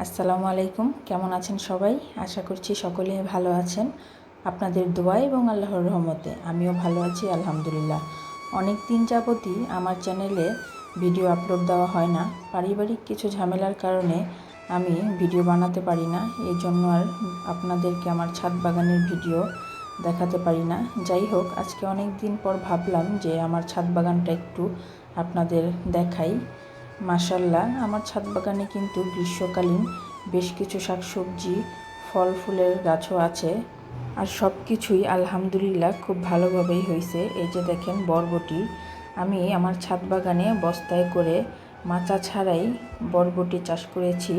আসসালামু আলাইকুম। কেমন আছেন সবাই? আশা করছি সকলেই ভালো আছেন। আপনাদের দোয়া এবং আল্লাহর রহমতে আমিও ভালো আছি আলহামদুলিল্লাহ। অনেক দিন যাবতই আমার চ্যানেলে ভিডিও আপলোড দেওয়া হয় না। পারিবারিক কিছু ঝামেলার কারণে আমি ভিডিও বানাতে পারি না। এই জন্য আর আপনাদেরকে আমার ছাদ বাগানের ভিডিও দেখাতে পারি না। যাই হোক, আজকে অনেক দিন পর ভাবলাম যে আমার ছাদ বাগানটা একটু আপনাদের দেখাই। মাশাআল্লাহ, আমার ছাদ বাগানে কিন্তু গ্রীষ্মকালীন বেশ কিছু শাকসবজি, ফল ফুলের গাছও আছে। আর সব কিছুই আলহামদুলিল্লাহ খুব ভালোভাবেই হয়েছে। এই যে দেখেন বরবটি, আমি আমার ছাদ বাগানে বস্তায় করে মাচা ছাড়াই বরবটি চাষ করেছি।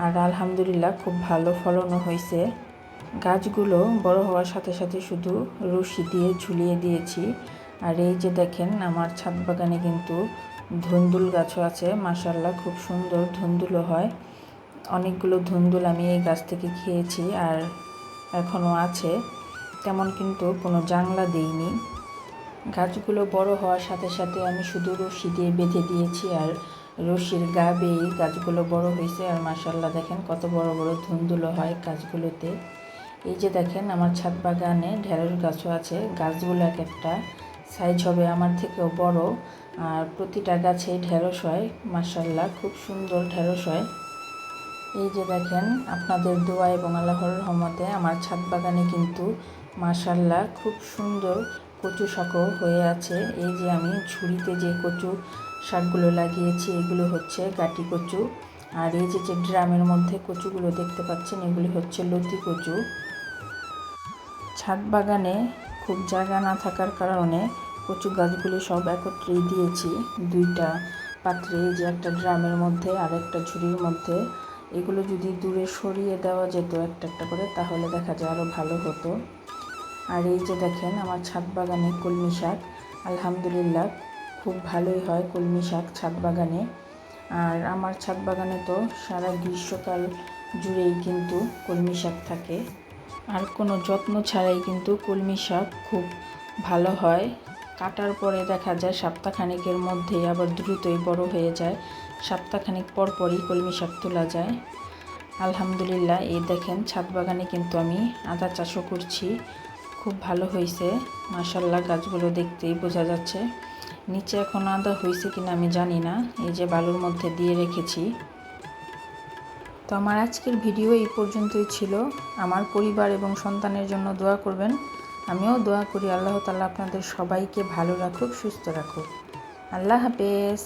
আর আলহামদুলিল্লাহ খুব ভালো ফলনও হয়েছে। গাছগুলো বড় হওয়ার সাথে সাথে শুধু রশি দিয়ে ঝুলিয়ে দিয়েছি। আর এই যে দেখেন আমার ছাদ বাগানে কিন্তু ধুন্দুল গাছও আছে। মাশাআল্লাহ, খুব সুন্দর ধুন্দুলও হয়। অনেকগুলো ধুন্দুল আমি এই গাছ থেকে খেয়েছি আর এখনও আছে। তেমন কিন্তু কোনো জাংলা দেইনি। গাছগুলো বড় হওয়ার সাথে সাথে আমি শুধু রশি দিয়ে বেঁধে দিয়েছি আর রশির গা বেয়ে গাছগুলো বড় হয়েছে। আর মাশাআল্লাহ দেখেন কত বড় বড় ধুন্দুলও হয় গাছগুলোতে। এই যে দেখেন আমার ছাদ বাগানে ঢেঁড়স গাছও আছে। গাছগুলো এক একটা সাইজ হবে আমার থেকেও বড় আর প্রতিটা গাছে ঢেঁড়স হয়। মাশাআল্লাহ, খুব সুন্দর ঢেঁড়স হয়। এই যে দেখেন আপনাদের দোয়া এবং আল্লাহর রহমতে আমার ছাদ বাগানে কিন্তু মাশাআল্লাহ খুব সুন্দর কচু শাকও হয়ে আছে। এই যে আমি ঝুড়িতে যে কচু শাকগুলো লাগিয়েছি এগুলো হচ্ছে গাটি কচু। আর এই যে ড্রামের মধ্যে কচুগুলো দেখতে পাচ্ছেন এগুলি হচ্ছে লতি কচু। ছাদ বাগানে খুব জায়গা না থাকার কারণে কচু গাছগুলি সব একত্রেই দিয়েছি দুইটা পাত্রে, যে একটা ড্রামের মধ্যে আর একটা ঝুড়ির মধ্যে। এগুলো যদি দূরে সরিয়ে দেওয়া যেত একটা একটা করে তাহলে দেখা যায় আরও ভালো হতো। আর এই যে দেখেন আমার ছাদ বাগানে কলমি শাক, আলহামদুলিল্লাহ খুব ভালোই হয় কলমি শাক ছাদ বাগানে। আর আমার ছাদ বাগানে তো সারা গ্রীষ্মকাল জুড়েই কিন্তু কলমি শাক থাকে। আর কোনো যত্ন ছাড়াই কিন্তু কলমি শাক খুব ভালো হয়। কাটার পরে দেখা যায় সপ্তাহখানেকের মধ্যেই আবার দ্রুতই বড় হয়ে যায়। সপ্তাহখানেক পর পরই কলমি শাক তোলা যায়। আলহামদুলিল্লাহ, এই দেখেন ছাদ বাগানে কিন্তু আমি আদা চাষও করছি। খুব ভালো হয়েছে মাশাআল্লাহ, গাছগুলো দেখতেই বোঝা যাচ্ছে। নিচে এখন আদা হয়েছে কিনা আমি জানি না, এই যে বালুর মধ্যে দিয়ে রেখেছি। তো আমার আজকের ভিডিও এই পর্যন্তই ছিল। আমার পরিবার এবং সন্তানের জন্য দোয়া করবেন। আমিও দোয়া করি আল্লাহ তাআলা আপনাদের সবাইকে ভালো রাখুক, সুস্থ রাখুক। আল্লাহ হাফেজ।